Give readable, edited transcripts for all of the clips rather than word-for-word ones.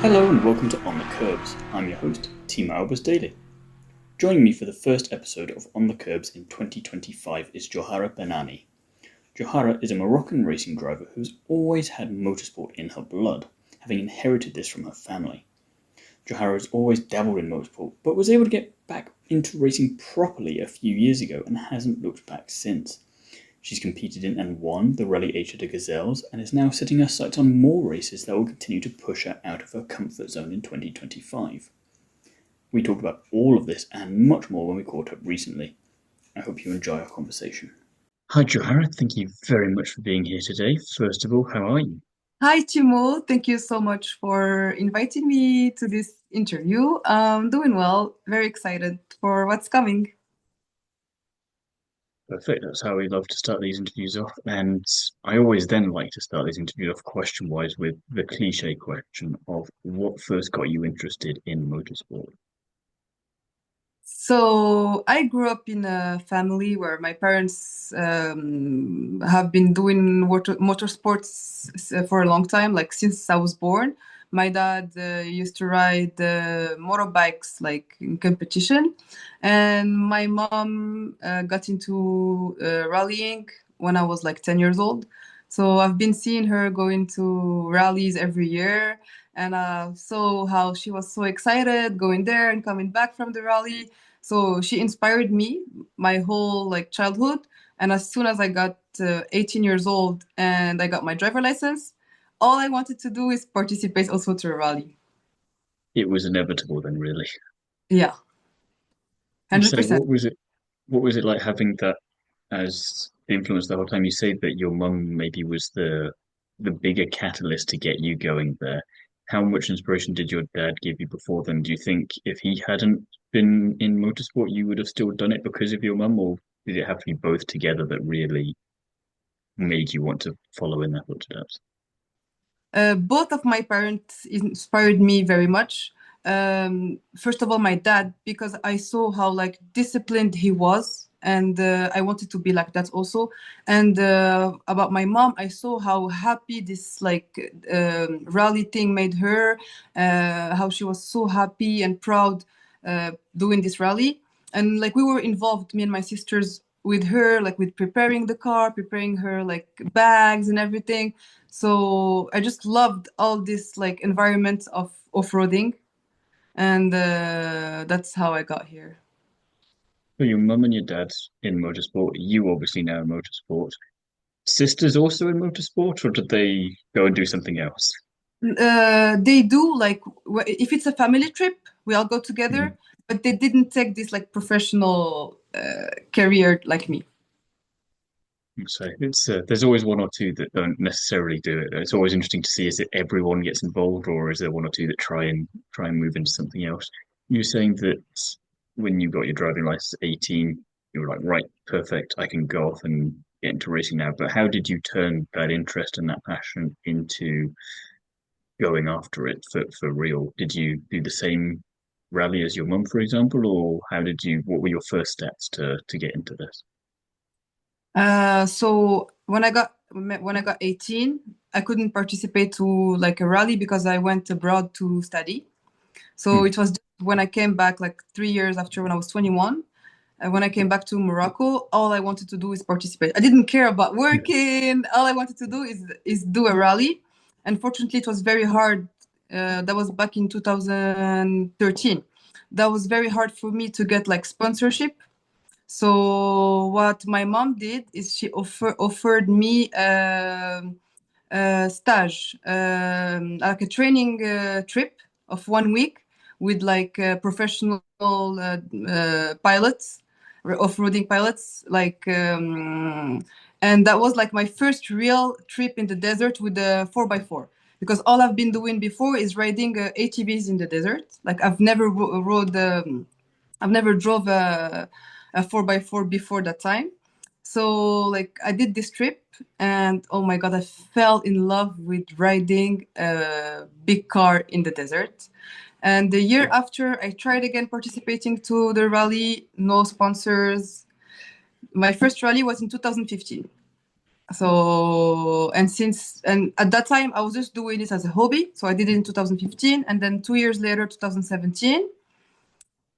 Hello and welcome to On the Kerbs. I'm your host, Thiemo Daily. Joining me for the first episode of On the Kerbs in 2025 is Jawhara Bennani. Jawhara is a Moroccan racing driver who's always had motorsport in her blood, having inherited this from her family. Jawhara has always dabbled in motorsport, but was able to get back into racing properly a few years ago and hasn't looked back since. She's competed in and won the Rallye Aicha de Gazelles and is now setting her sights on more races that will continue to push her out of her comfort zone in 2025. We talked about all of this and much more when we caught up recently. I hope you enjoy our conversation. Hi Jawhara, thank you very much for being here today. First of all, how are you? Hi, Thiemo. Thank you so much for inviting me to this interview. I'm doing well, very excited for what's coming. Perfect. That's how we love to start these interviews off. And I always then like to start these interviews off question-wise with the cliche question of what first got you interested in motorsport? So I grew up in a family where my parents have been doing motorsports for a long time, like since I was born. My dad used to ride motorbikes like in competition, and my mom got into rallying when I was like 10 years old. So I've been seeing her going to rallies every year, and saw how she was so excited going there and coming back from the rally. So she inspired me my whole like childhood. And as soon as I got 18 years old and I got my driver license, all I wanted to do is participate also to a rally. It was inevitable then, really. Yeah, You say 100%. what was it like having that as influence the whole time? You say that your mum maybe was the bigger catalyst to get you going there. How much inspiration did your dad give you before then? Do you think if he hadn't been in motorsport, you would have still done it because of your mum, or did it have to be both together that really made you want to follow in their footsteps? Both of my parents inspired me very much. First of all, my dad, because I saw how like disciplined he was, and I wanted to be like that also. And about my mom, I saw how happy this like rally thing made her, how she was so happy and proud doing this rally. And like we were involved, me and my sisters, with her, like with preparing the car, preparing her like bags and everything. So I just loved all this like environment of off-roading, and that's how I got here. So your mum and your dad's in motorsport. You obviously now in motorsport. Sisters also in motorsport, or did they go and do something else? They do like if it's a family trip, we all go Mhm. together, but they didn't take this like professional career like me. So it's there's always one or two that don't necessarily do it. It's always interesting to see is it everyone gets involved, or is there one or two that try and move into something else? You were saying that when you got your driving license at 18, you were like, right, perfect, I can go off and get into racing now. But how did you turn that interest and that passion into going after it for real? Did you do the same rally as your mum, for example, or what were your first steps to get into this? So when I got 18, I couldn't participate to like a rally because I went abroad to study. So Hmm. it was just when I came back, like 3 years after when I was 21. When I came back to Morocco, all I wanted to do is participate. I didn't care about Yeah. working. All I wanted to do is do a rally. Unfortunately, it was very hard. That was back in 2013. That was very hard for me to get like sponsorship. So what my mom did is she offered me a stage, like a training trip of 1 week with like professional pilots, off-roading pilots, like, and that was like my first real trip in the desert with a 4x4. Because all I've been doing before is riding ATVs in the desert. Like I've never drove a 4x4 before that time. So like I did this trip, and oh my God, I fell in love with riding a big car in the desert. And the year after, I tried again participating to the rally, no sponsors. My first rally was in 2015. So and at that time I was just doing this as a hobby. So I did it in 2015, and then 2 years later, 2017,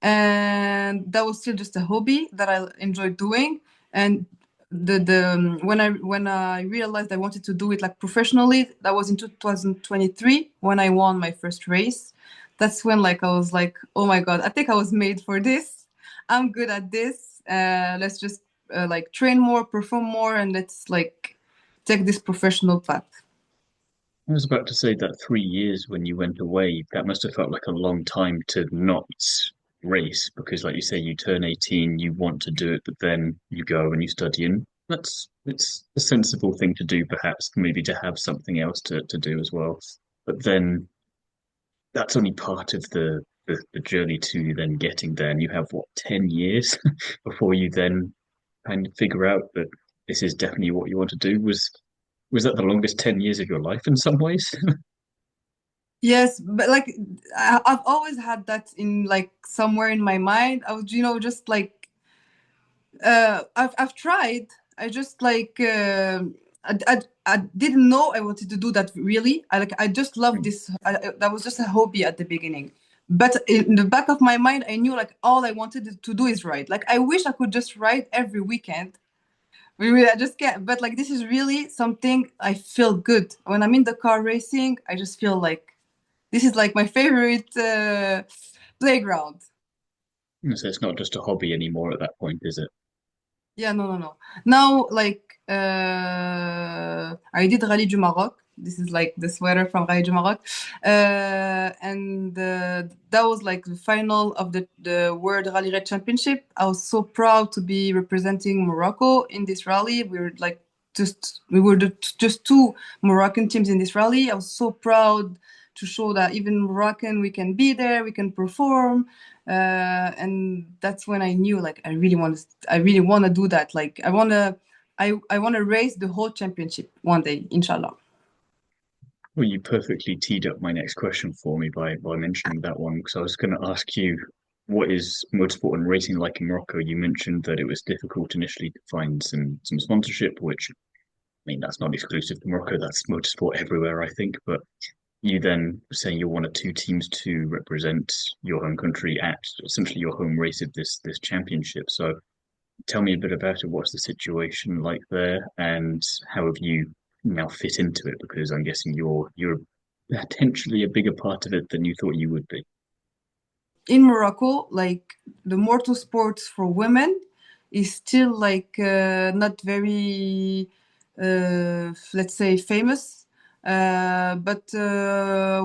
and that was still just a hobby that I enjoyed doing. And when I realized I wanted to do it like professionally, that was in 2023 when I won my first race. That's when like I was like, oh my God, I think I was made for this. I'm good at this. Let's just like train more, perform more, and let's like take this professional path. I was about to say that 3 years when you went away, that must have felt like a long time to not race because, like you say, you turn 18, you want to do it, but then you go and you study, and it's a sensible thing to do, perhaps, maybe to have something else to do as well. But then that's only part of the journey to then getting there, and you have what, 10 years before you then kind of figure out that this is definitely what you want to do. Was that the longest 10 years of your life in some ways? Yes, but like I've always had that in like somewhere in my mind. I was, just like I've tried. I just like I didn't know I wanted to do that really. I just loved this. That was just a hobby at the beginning. But in the back of my mind, I knew like all I wanted to do is ride. Like I wish I could just ride every weekend. Really, I just can't. But like this is really something I feel good when I'm in the car racing. I just feel like this is like my favorite playground. So it's not just a hobby anymore at that point, is it? Yeah, no, no, no. Now, like, I did Rallye du Maroc. This is like the sweater from Rallye du Maroc. And that was like the final of the World Rally Raid Championship. I was so proud to be representing Morocco in this rally. We were just two Moroccan teams in this rally. I was so proud to show that even Moroccan, we can be there, we can perform. And that's when I knew like I really want to do that. Like I want to race the whole championship one day, inshallah. Well, you perfectly teed up my next question for me by mentioning that one, because I was going to ask you, what is motorsport and racing like in Morocco? You mentioned that it was difficult initially to find some sponsorship, which, I mean, that's not exclusive to Morocco, that's motorsport everywhere, I think. But you then say you're one of two teams to represent your home country at essentially your home race of this championship. So tell me a bit about it. What's the situation like there, and how have you now fit into it? Because I'm guessing you're potentially a bigger part of it than you thought you would be. In Morocco, like the motorsports for women is still like not very, let's say, famous. But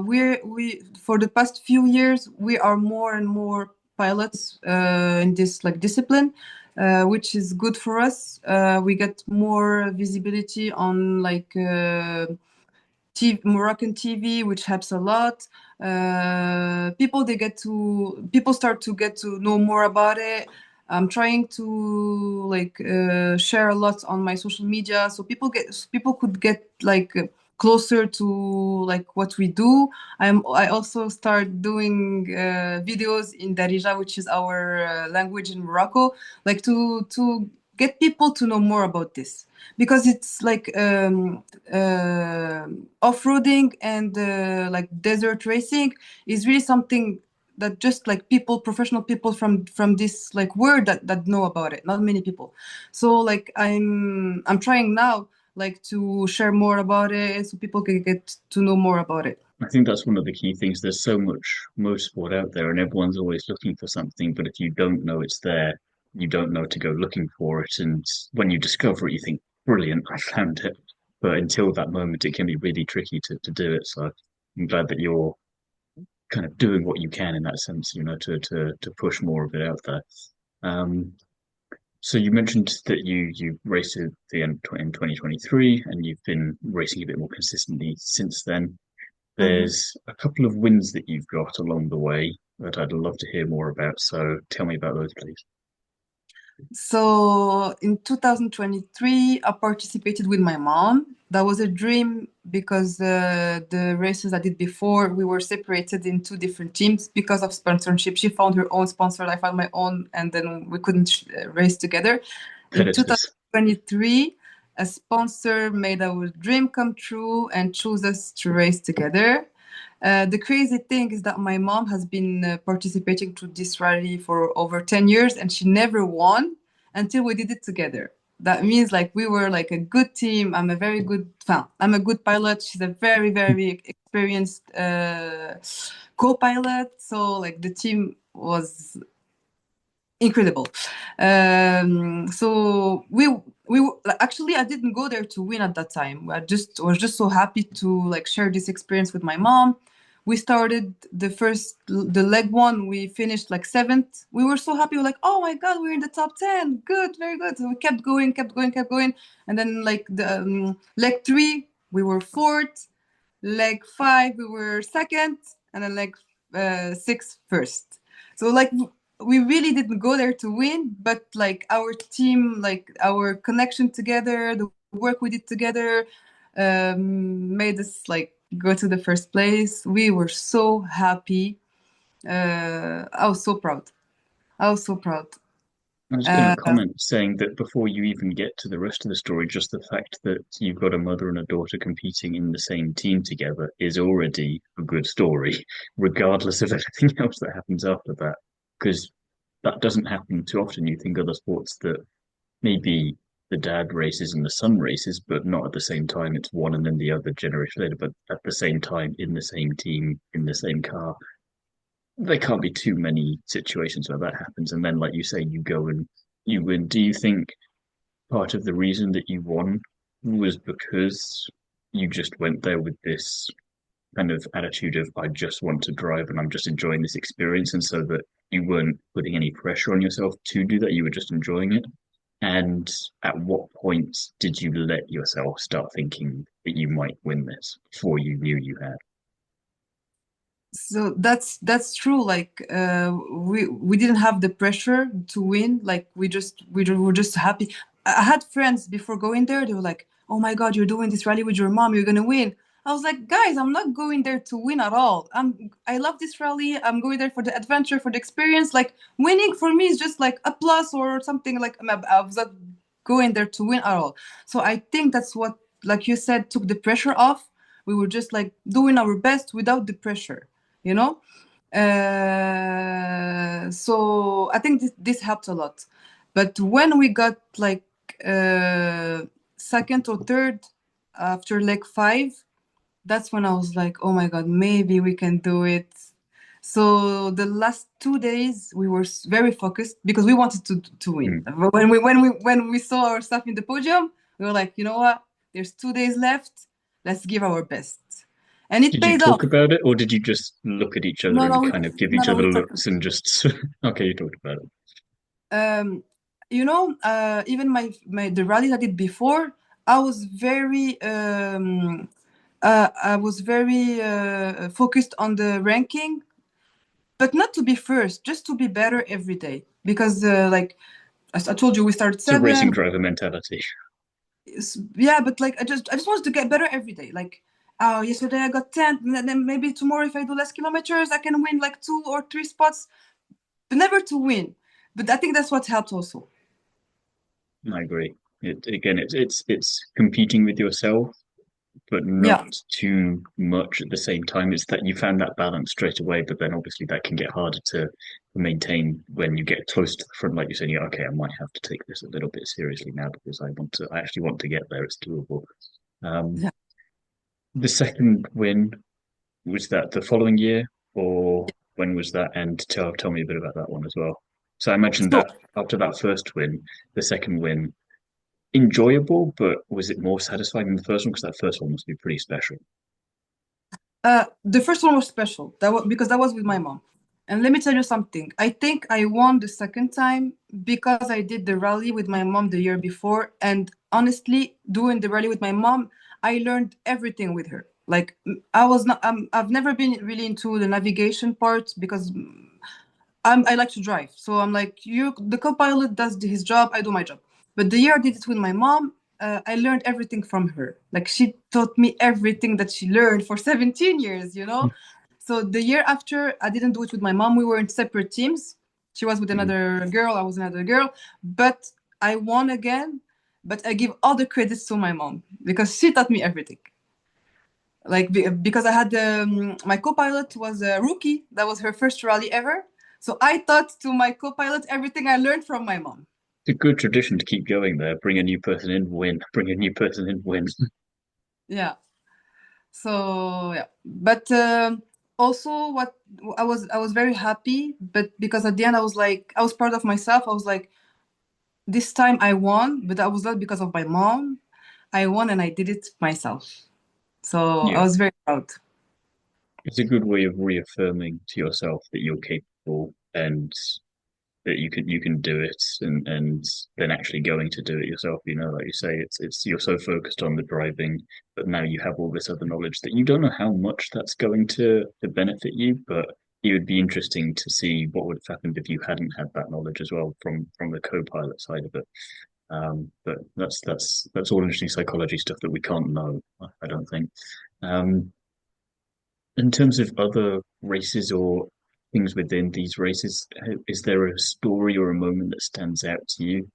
we for the past few years we are more and more pilots in this like discipline, which is good for us. We get more visibility on like Moroccan TV, which helps a lot. People start to get to know more about it. I'm trying to like share a lot on my social media, so people could get like closer to like what we do. I also start doing videos in Darija, which is our language in Morocco, like to get people to know more about this because it's like off-roading and like desert racing is really something that just like professional people from this like world that know about it. Not many people. So like I'm trying now like to share more about it so people can get to know more about it. I think that's one of the key things. There's so much motorsport out there, and everyone's always looking for something. But if you don't know it's there, you don't know to go looking for it. And when you discover it, you think, brilliant, I found it. But until that moment, it can be really tricky to do it. So I'm glad that you're kind of doing what you can in that sense, to push more of it out there. Um, so you mentioned that you raced at the end in 2023, and you've been racing a bit more consistently since then. Mhm. There's a couple of wins that you've got along the way that I'd love to hear more about. So tell me about those, please. So in 2023, I participated with my mom. That was a dream because the races I did before, we were separated in two different teams because of sponsorship. She found her own sponsor, I found my own, and then we couldn't race together. In Competitors. 2023, a sponsor made our dream come true and chose us to race together. The crazy thing is that my mom has been participating to this rally for over 10 years and she never won until we did it together. That means like we were like a good team. I'm a very good fan. I'm a good pilot. She's a very, very experienced co-pilot. So like the team was incredible. So we actually I didn't go there to win at that time. I just was just so happy to like share this experience with my mom. We started the leg one. We finished like seventh. We were so happy. We're like, oh my god, we're in the top 10. Good, very good. So we kept going, kept going, kept going, and then like the leg three, we were fourth. Leg five, we were second, and then leg six first. So like we really didn't go there to win, but like our team, like our connection together, the work we did together, made us like go to the first place. We were so happy. I was so proud. I was so proud. I was going to Uh, comment saying that before you even get to the rest of the story, just the fact that you've got a mother and a daughter competing in the same team together is already a good story, regardless of everything else that happens after that. Because that doesn't happen too often. You think other sports that maybe the dad races and the son races, but not at the same time. It's one and then the other generation later, but at the same time in the same team, in the same car. There can't be too many situations where that happens. And then, like you say, you go and you win. Do you think part of the reason that you won was because you just went there with this kind of attitude of, I just want to drive and I'm just enjoying this experience? And so that you weren't putting any pressure on yourself to do that, you were just enjoying it? And at what point did you let yourself start thinking that you might win this before you knew you had? so that's true. Like we didn't have the pressure to win. Like were just happy. I had friends before going there. They were like, "Oh my God, you're doing this rally with your mom. You're gonna win." I was like, "Guys, I'm not going there to win at all. I love this rally. I'm going there for the adventure, for the experience. Like winning for me is just like a plus or something. Like I was not going there to win at all. So I think that's what, like you said, took the pressure off. We were just like doing our best without the pressure, you know. So I think this helped a lot. But when we got like uh, second or third after leg five, that's when I was like, oh my god, maybe we can do it. So the last 2 days we were very focused because we wanted to win. Mm. When we saw our stuff in the podium, we were like, you know what, there's 2 days left, let's give our best, and it Did you paid off. talk about it, or did you just look at each other No, no, and kind of give no, each no, other we talked. looks and just okay, you talked about it. Um, even the rally I did before, I was very focused on the ranking, but not to be first, just to be better every day. Because like as I told you, we started It's a racing seven. driver mentality. Yeah, but like I just wanted to get better every day. Like, oh, yesterday I got 10, and then maybe tomorrow if I do less kilometers, I can win like 2 or 3 spots, but never to win. But I think that's what helped also. I agree. It's competing with yourself, but not Yeah. too much at the same time. It's that you found that balance straight away, but then obviously that can get harder to maintain when you get close to the front. Like you're saying, yeah, okay, I might have to take this a little bit seriously now because I actually want to get there. It's doable. Um, Yeah. the second win, was that the following year, or when was that? And tell me a bit about that one as well. So I imagine So that after that first win, the second win, enjoyable, but was it more satisfying than the first one? Because that first one must be pretty special. the first one was special. That was because that was with my mom. And let me tell you something. I think I won the second time because I did the rally with my mom the year before. And honestly, doing the rally with my mom, I learned everything with her. Like I was not, I've never been really into the navigation part because I like to drive. So I'm like, the co-pilot does his job, I do my job. But the year I did it with my mom, I learned everything from her. Like she taught me everything that she learned for 17 years, you know? So the year after, I didn't do it with my mom. We were in separate teams. She was with Mhm. another girl, I was another girl. But I won again but I give all the credits to my mom because she taught me everything. Like because I had my co-pilot was a rookie. That was her first rally ever. So I taught to my co-pilot everything I learned from my mom. It's a good tradition to keep going there. Bring a new person in, win. Bring a new person in, win. Yeah. So yeah, but also what I was very happy, but because at the end I was like I was proud of myself. I was like, this time I won, but that was not because of my mom. I won and I did it myself. So I Yeah. was very proud. It's a good way of reaffirming to yourself that you're capable and that you can do it and then actually going to do it yourself. Like you say, it's you're so focused on the driving, but now you have all this other knowledge that you don't know how much that's going to benefit you, but it would be interesting to see what would have happened if you hadn't had that knowledge as well from the co-pilot side of it. But that's all interesting psychology stuff that we can't know, I don't think. Um, in terms of other races or things within these races, is there a story or a moment that stands out to you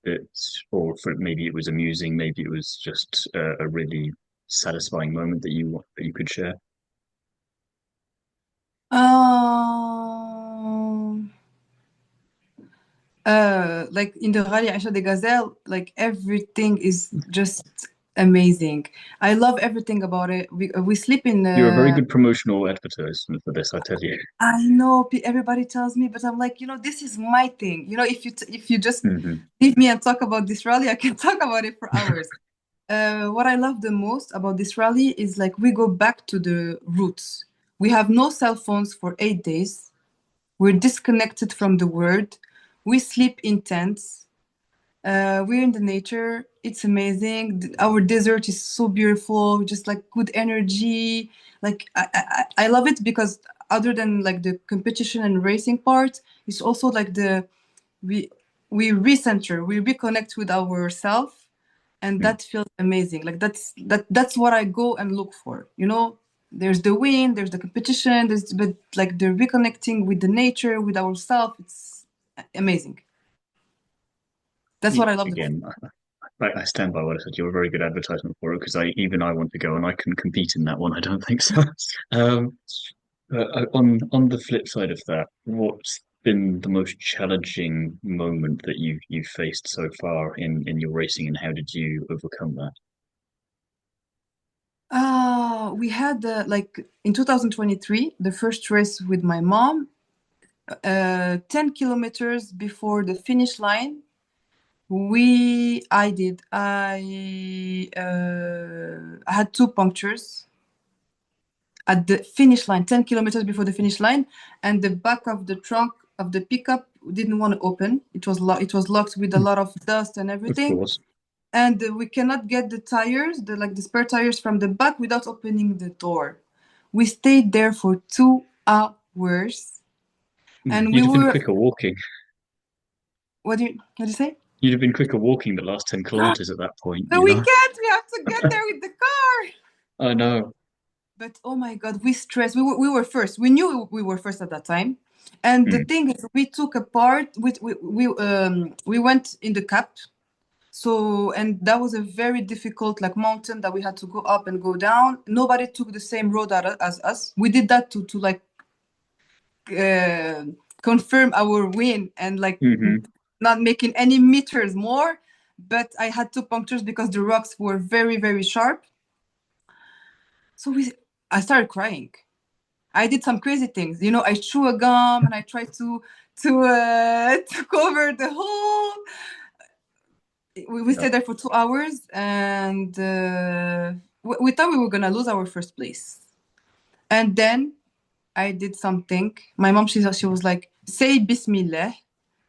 or for maybe it was amusing, maybe it was just a really satisfying moment that you could share? Um, like in the Rallye Aicha des Gazelles, like everything is just amazing. I love everything about it. We sleep in You're a very good promotional advertisement for this, I tell you. I know everybody tells me, but I'm like, this is my thing. If you just Hmm. leave me and talk about this rally, I can talk about it for hours. What I love the most about this rally is like we go back to the roots. We have no cell phones for 8 days. We're disconnected from the world. We sleep in tents. We're in the nature. It's amazing. Our desert is so beautiful. Just like good energy. Like I love it because other than like the competition and racing part, it's also like we we recenter, we reconnect with ourselves, and that feels amazing. Like that's what I go and look for. There's the win, there's the competition, but like the reconnecting with the nature, with ourselves, it's amazing. That's what Yeah, I love the most. again, I stand by what I said. You're a very good advertisement for it because I want to go and I can compete in that one. I don't think so. Um, but on the flip side of that, what's been the most challenging moment that you've faced so far in your racing, and how did you overcome that? We had like in 2023, the first race with my mom, 10 kilometers before the finish line. I had two punctures at the finish line, 10 kilometers before the finish line, and the back of the trunk of the pickup didn't want to open. It was locked with a lot of dust and Of everything. course. And we cannot get the tires, the spare tires from the back without opening the door. We stayed there for 2 hours, and we You'd have been were. quicker walking. What do you say? You'd have been quicker walking the last 10 kilometers at that point, No, we can't. We have to get there with the car. I know. But oh my God, we stressed. We were first. We knew we were first at that time. And the Mm, thing is, we took a part. We went in the cap. So and that was a very difficult like mountain that we had to go up and go down. Nobody took the same road as us. We did that to like uh, confirm our win and like hmm not making any meters more. But I had two punctures because the rocks were very very sharp. So I started crying. I did some crazy things. I chew a gum and I tried to cover the hole. We Yeah. stayed there for 2 hours, and we thought we were gonna lose our first place. And then I did something. My mom, she was like, "Say Bismillah,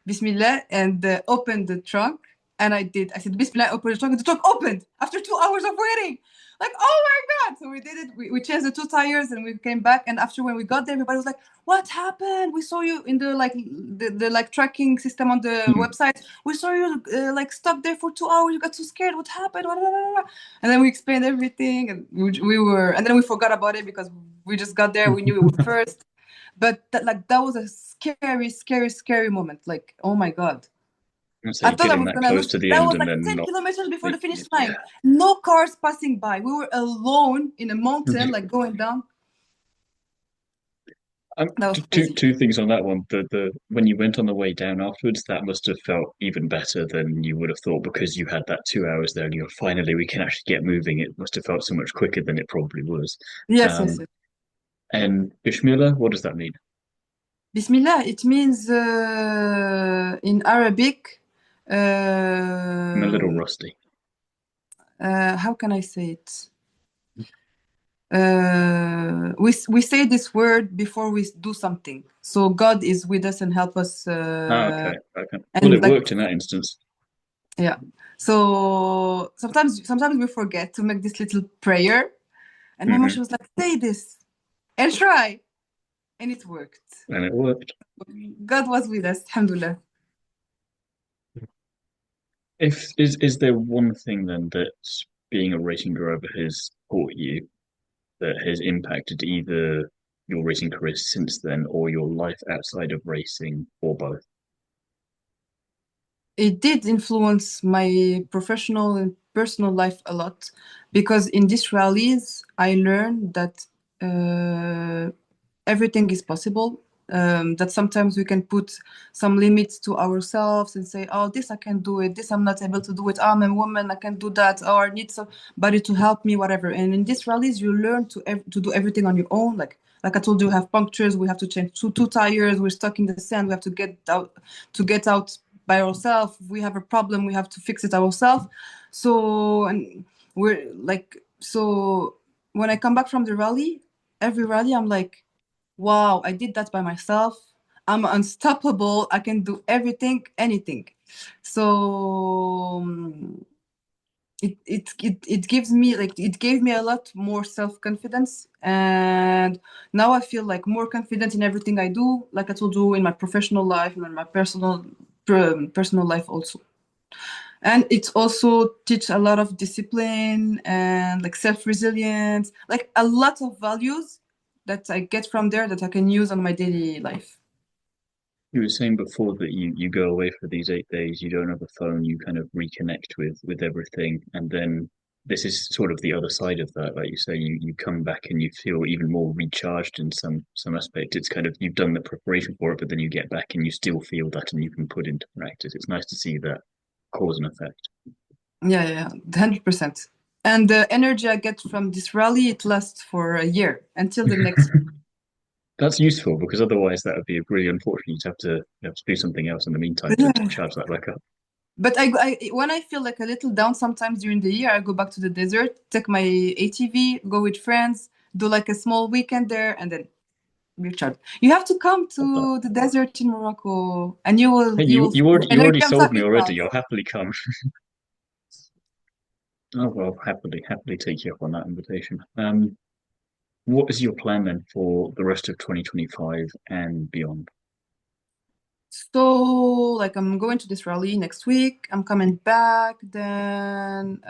Bismillah," and opened the trunk. And I did. I said Bismillah, open the trunk, and the trunk opened after 2 hours of waiting. Like, oh my God! So we did it. We changed the two tires, and we came back. And after when we got there, everybody was like, "What happened? We saw you in the like tracking system on the Mm. website. We saw you like stuck there for 2 hours. You got so scared. What happened?" Blah, blah, blah, blah. And then we explained everything, and and then we forgot about it because we just got there. We knew it was first, but that was a scary, scary, scary moment. Like, oh my God. And so I you're thought I getting was that gonna close lose. to the That end was and like then 10 not kilometers before the making finish it. line. Yeah. No cars passing by. We were alone in a mountain, like going down. That was crazy. Two things on that one. The when you went on the way down afterwards, that must have felt even better than you would have thought because you had that 2 hours there and you're finally we can actually get moving. It must have felt so much quicker than it probably was. Yes, yes, Um, yes. and Bismillah, what does that mean? Bismillah, it means in Arabic, I'm a little uh, rusty. how can I say it? We say this word before we do something. So God is with us and help us. Ah, okay, okay. Well, And it like, worked in that instance. yeah. So sometimes we forget to make this little prayer. And Mama, she Hmm. was like, say this and try. And it worked. And it worked. God was with us, alhamdulillah. If is there one thing then that being a racing driver has taught you that has impacted either your racing career since then or your life outside of racing or both? It did influence my professional and personal life a lot because in these rallies, I learned that everything is possible. That sometimes we can put some limits to ourselves and say, "Oh, this I can do it. This I'm not able to do it. I'm a woman. I can do that. Or I need somebody to help me, whatever." And in these rallies, you learn to do everything on your own. Like I told you, we have punctures. We have to change two tires. We're stuck in the sand. We have to get out by ourselves. If we have a problem, we have to fix it ourselves. So and we're like so. When I come back from the rally, every rally, I'm like, wow, I did that by myself. I'm unstoppable. I can do everything, anything. So it gives me like it gave me a lot more self-confidence, and now I feel like more confident in everything I do, like I told you, in my professional life and in my personal life also. And it's also teach a lot of discipline and like self-resilience, like a lot of values that I get from there that I can use on my daily life. You were saying before that you go away for these 8 days, you don't have a phone, you kind of reconnect with everything, and then this is sort of the other side of that. Like you say, you come back and you feel even more recharged in some aspect. It's kind of you've done the preparation for it, but then you get back and you still feel that and you can put into practice. It's nice to see that cause and effect. Yeah, yeah, yeah, 100%. And the energy I get from this rally, it lasts for a year until the next. That's useful because otherwise that would be really unfortunate. You have to do something else in the meantime to Yeah. charge that back up. But when I feel like a little down sometimes during the year, I go back to the desert, take my ATV, go with friends, do like a small weekend there, and then recharge. You have to come Love that. to the desert in Morocco, and you will Hey, you will you and already come sold talk me with already. us. I'll happily come. Oh well, happily take you up on that invitation. What is your plan then for the rest of 2025 and beyond? So, like, I'm going to this rally next week. I'm coming back. Then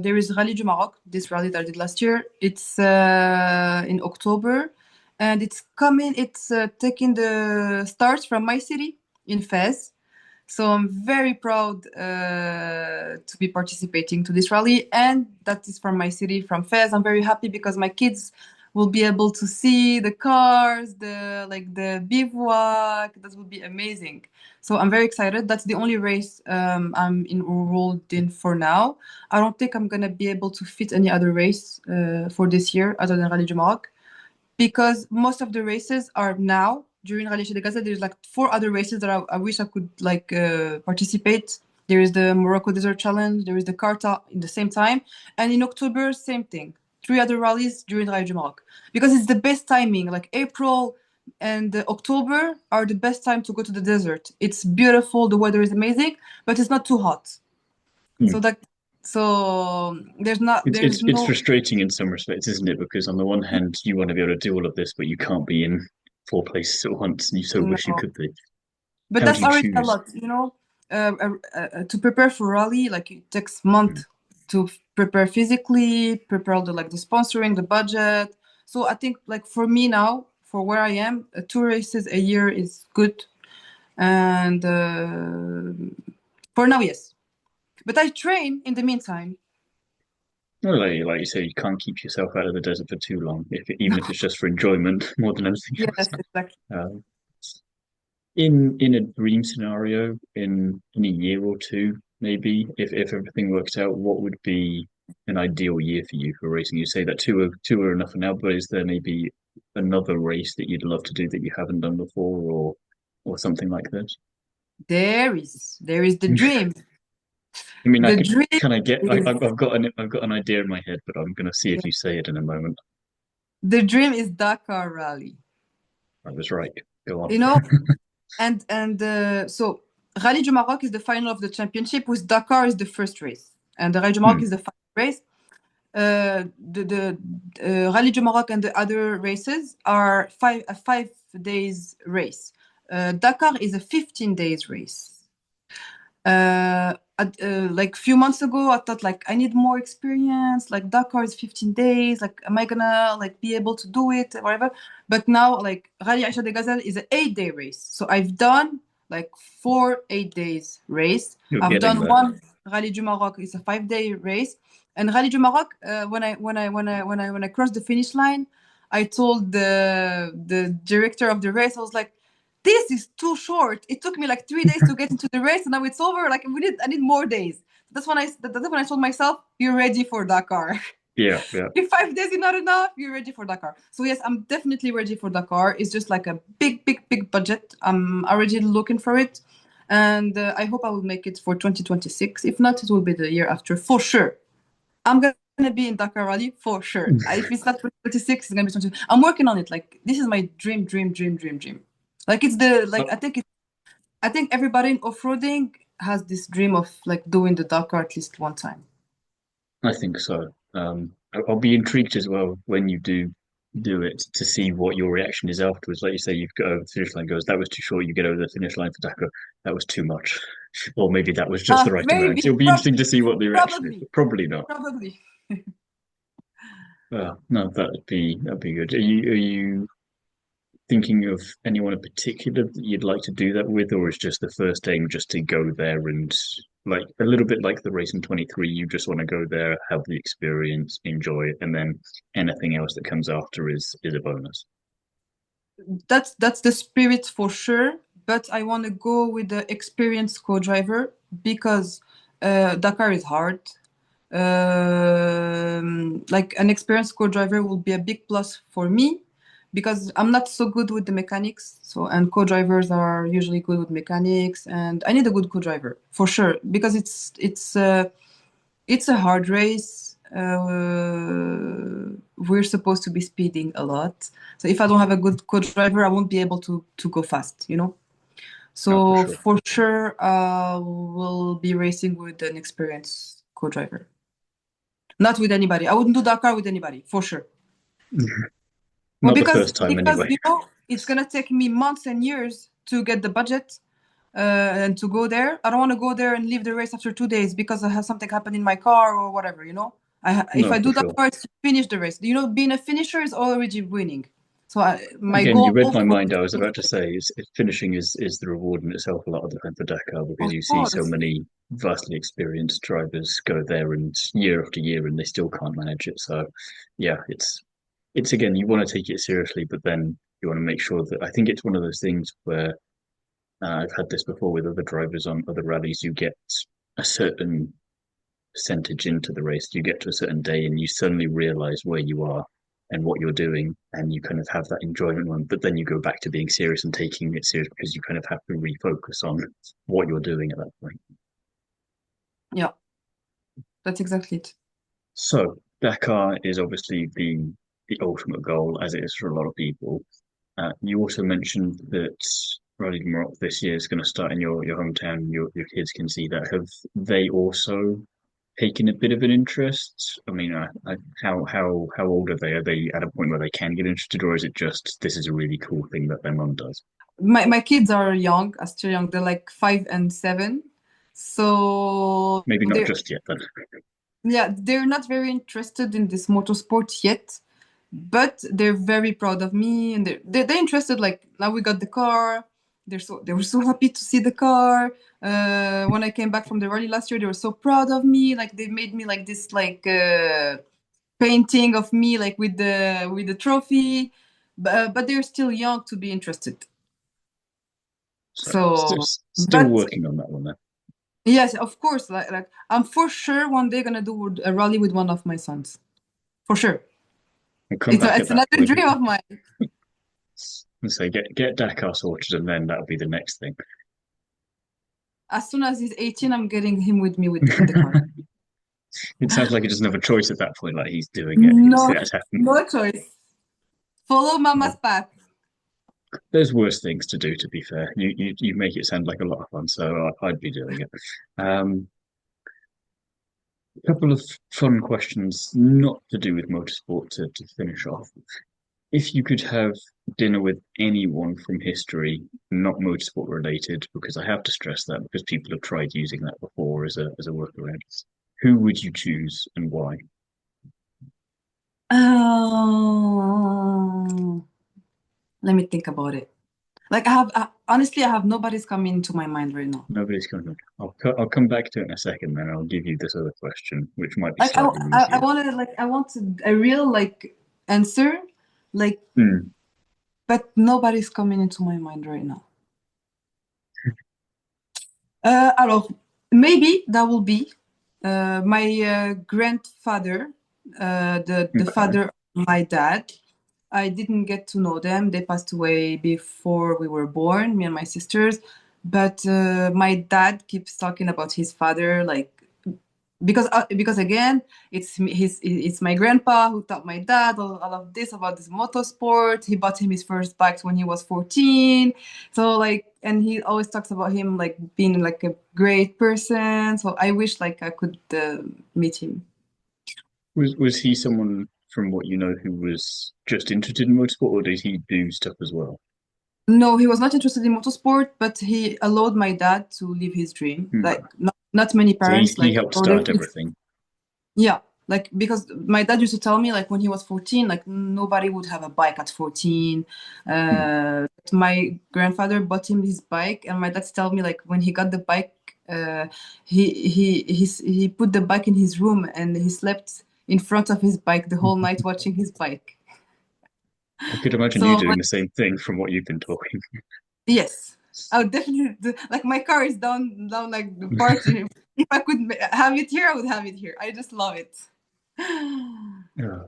there is Rallye du Maroc, this rally that I did last year. It's in October, and it's coming. It's taking the start from my city in Fez. So I'm very proud to be participating to this rally, and that is from my city, from Fez. I'm very happy because my kids will be able to see the cars, the bivouac. That would be amazing. So I'm very excited. That's the only race I'm enrolled in for now. I don't think I'm gonna be able to fit any other race for this year other than Rallye du Maroc because most of the races are now during Rallye Aicha. There's like four other races that I wish I could like participate. There is the Morocco Desert Challenge. There is the Carta in the same time, and in October, same thing. Three other rallies during Rallye du Maroc because it's the best timing. Like April and October are the best time to go to the desert. It's beautiful. The weather is amazing, but it's not too hot. Hmm. So that so there's It's no. frustrating in some respects, isn't it? Because on the one hand, you want to be able to do all of this, but you can't be in four places at once, and you so wish you No. could be. But How do that's you already a choose? lot, you know. To prepare for rally, like it takes month to prepare physically, prepare all the sponsoring, the budget. So I think like for me now, for where I am, two races a year is good, and For now, yes. But I train in the meantime. Well, like you say, you can't keep yourself out of the desert for too long, even if it's just for enjoyment more than anything else. Yes, exactly. Uh, in a dream scenario, in a year or two, maybe, if everything works out, what would be an ideal year for you for racing? You say that two are enough for now, but is there maybe another race that you'd love to do that you haven't done before, or something like this? There is the dream. I mean, I The could dream kind of get. is I've got an idea in my head, but I'm gonna see if you say it in a moment. the dream is Dakar Rally. I was right. Go on. You know, so Rallye du Maroc is the final of the championship, with Dakar is the first race, and the Rallye du Maroc Hmm. is the final race. The Rallye du Maroc and the other races are a 5 days race. Dakar is a 15 days race. Like a few months ago, I thought like I need more experience. Like Dakar is 15 days. Like, am I gonna like be able to do it, or whatever? But now, like Rallye Aicha de Gazelles is an 8 day race. So I've done like 4 8 days race. You're I've getting done there. one Rallye du Maroc. It's a 5 day race. And Rallye du Maroc, when I crossed the finish line, I told the director of the race, I was like, this is too short. It took me like 3 days to get into the race, and now it's over. Like I need more days. That's when I told myself, you're ready for Dakar. Yeah, yeah. If 5 days is not enough, you're ready for Dakar. So yes, I'm definitely ready for Dakar. It's just like a big, big, big budget. I'm already looking for it, and I hope I will make it for 2026. If not, it will be the year after for sure. I'm gonna be in Dakar Rally for sure. If it's not 2026, it's gonna be 20. I'm working on it. Like this is my dream, dream, dream, dream, dream. Like it's the like I think everybody in off-roading has this dream of like doing the Dakar at least one time. I think so. I'll be intrigued as well when you do it to see what your reaction is afterwards. Like you say, you go over the finish line, goes, that was too short. You get over the finish line for Dakar, that was too much, or maybe that was just the right amount. Maybe, It'll be interesting to see what the reaction is, probably, but probably not. probably. No, that'd be good. Are you thinking of anyone in particular that you'd like to do that with, or is just the first aim just to go there and like a little bit like the race in 23, you just want to go there, have the experience, enjoy it, and then anything else that comes after is a bonus. That's the spirit for sure. But I want to go with the experienced co-driver because Dakar is hard. Like an experienced co-driver will be a big plus for me because I'm not so good with the mechanics. So and co-drivers are usually good with mechanics, and I need a good co-driver for sure because it's a hard race. We're supposed to be speeding a lot. So if I don't have a good co-driver, I won't be able to go fast, you know? Oh, for So sure. for sure, we'll be racing with an experienced co-driver. Not with anybody. I wouldn't do Dakar with anybody, for sure. Well, Not the because first time because anyway. you know it's gonna take me months and years to get the budget and to go there. I don't want to go there and leave the race after 2 days because I have something happen in my car or whatever. You know, if No, I for do that sure. first, finish the race. You know, being a finisher is already winning. So my Again, you goal, read my for, mind. I was about to say, finishing is the reward in itself a lot of the Dakar because of you see so course, many vastly experienced drivers go there and year after year and they still can't manage it. So, yeah, it's again you want to take it seriously, but then you want to make sure that I think it's one of those things where I've had this before with other drivers on other rallies. You get a certain percentage into the race, you get to a certain day and you suddenly realize where you are and what you're doing, and you kind of have that enjoyment one. But then you go back to being serious and taking it serious because you kind of have to refocus on what you're doing at that point. yeah, that's exactly it. So Dakar is obviously the ultimate goal, as it is for a lot of people. You also mentioned that Rally Maroc this year is going to start in your hometown. Your kids can see that. Have they also taken a bit of an interest? I mean, how old are they? Are they at a point where they can get interested, or is it just this is a really cool thing that their mum does? My kids are still young. They're like 5 and 7. So Maybe not just yet, then. yeah, they're not very interested in this motorsport yet, but they're very proud of me, and they're interested. Like now we got the car, They were so happy to see the car. When I came back from the rally last year, they were so proud of me. Like they made me like this painting of me like with the trophy. But they're still young to be interested. So, Still but working on that one then. yes, of course. Like I'm for sure one day gonna do a rally with one of my sons. For sure. We'll come back at It's that another point. dream of mine. So get Dakar sorted, and then that'll be the next thing. As soon as he's 18, I'm getting him with me in the car. It sounds like he doesn't have a choice at that point. Like he's doing it. No, It's happening. no choice. Follow Mama's Well, path. there's worse things to do. To be fair, you make it sound like a lot of fun, so I'd be doing it. A couple of fun questions, not to do with motorsport, to finish off. If you could have dinner with anyone from history, not motorsport related, because I have to stress that because people have tried using that before as a workaround, who would you choose and why? Let me think about it. Like honestly, I have nobody's coming to my mind right now. Nobody's coming. I'll come back to it in a second, then I'll give you this other question, which might be Like slightly I easier. want a real like answer, like, Hmm. but nobody's coming into my mind right now. Alors, maybe that will be my grandfather, the Okay. father of my dad. I didn't get to know them. They passed away before we were born, me and my sisters. But my dad keeps talking about his father, like because again, it's my grandpa who taught my dad all of this about this motorsport. He bought him his first bikes when he was 14. So like, and he always talks about him like being like a great person. So I wish like I could meet him. Was he someone from what you know who was just interested in motorsport, or did he do stuff as well? No, he was not interested in motorsport, but he allowed my dad to live his dream. Like Okay. not many So parents he like helped allow their start kids. everything. Yeah, like because my dad used to tell me like when he was 14, like nobody would have a bike at 14. Hmm. My grandfather bought him his bike, and my dad tell me like when he got the bike, he put the bike in his room and he slept in front of his bike the whole night watching his bike. I could imagine you So doing like the same thing from what you've been talking. yes, I would definitely do, like my car is down like the party. If I could have it here, I would have it here. I just love it. Yeah.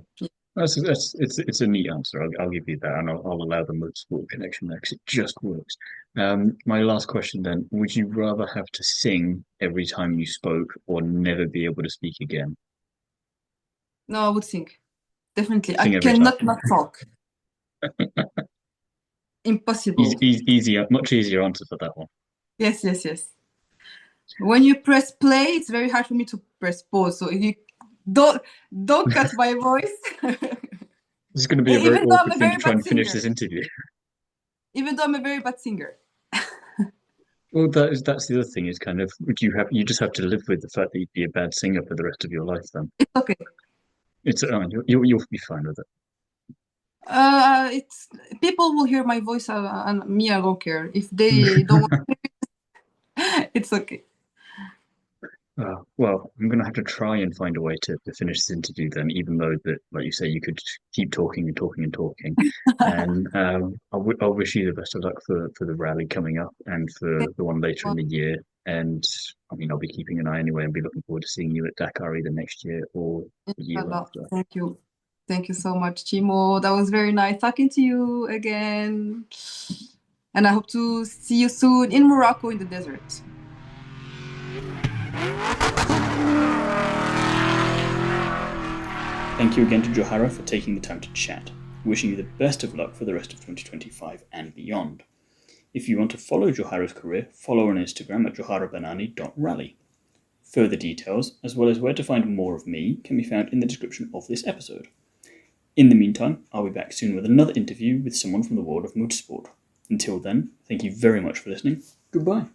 It's a neat answer. I'll give you that, and I'll allow the motorsport connection there because it just works. My last question then: would you rather have to sing every time you spoke, or never be able to speak again? No, I would think. Definitely. I Sing every time. cannot not talk. Easy, Impossible. easy, easier, much easier answer for that one. Yes, yes, yes. When you press play, it's very hard for me to press pause. So if you don't don't cut my voice. This is going to be a very Even though I'm awkward a thing to very try bad and finish singer. this interview. Even though I'm a very bad singer. Well, that's the other thing is kind of you just have to live with the fact that you'd be a bad singer for the rest of your life. Then It's okay. it's you'll be fine with it. It's people will hear my voice and me, I don't care. If they don't want it's okay. Well, I'm going to have to try and find a way to finish this interview then, even though that, like you say, you could keep talking and talking and talking. And I'll wish you the best of luck for the rally coming up and for Thank the one later you. in the year. And I mean, I'll be keeping an eye anyway and be looking forward to seeing you at Dakar either next year or the year Inshallah. after. Thank you. Thank you so much, Thiemo. That was very nice talking to you again. And I hope to see you soon in Morocco in the desert. Thank you again to Jawhara for taking the time to chat. Wishing you the best of luck for the rest of 2025 and beyond. If you want to follow Jawhara's career, follow her on Instagram at jawharabennani.rally. Further details, as well as where to find more of me, can be found in the description of this episode. In the meantime, I'll be back soon with another interview with someone from the world of motorsport. Until then, thank you very much for listening. Goodbye.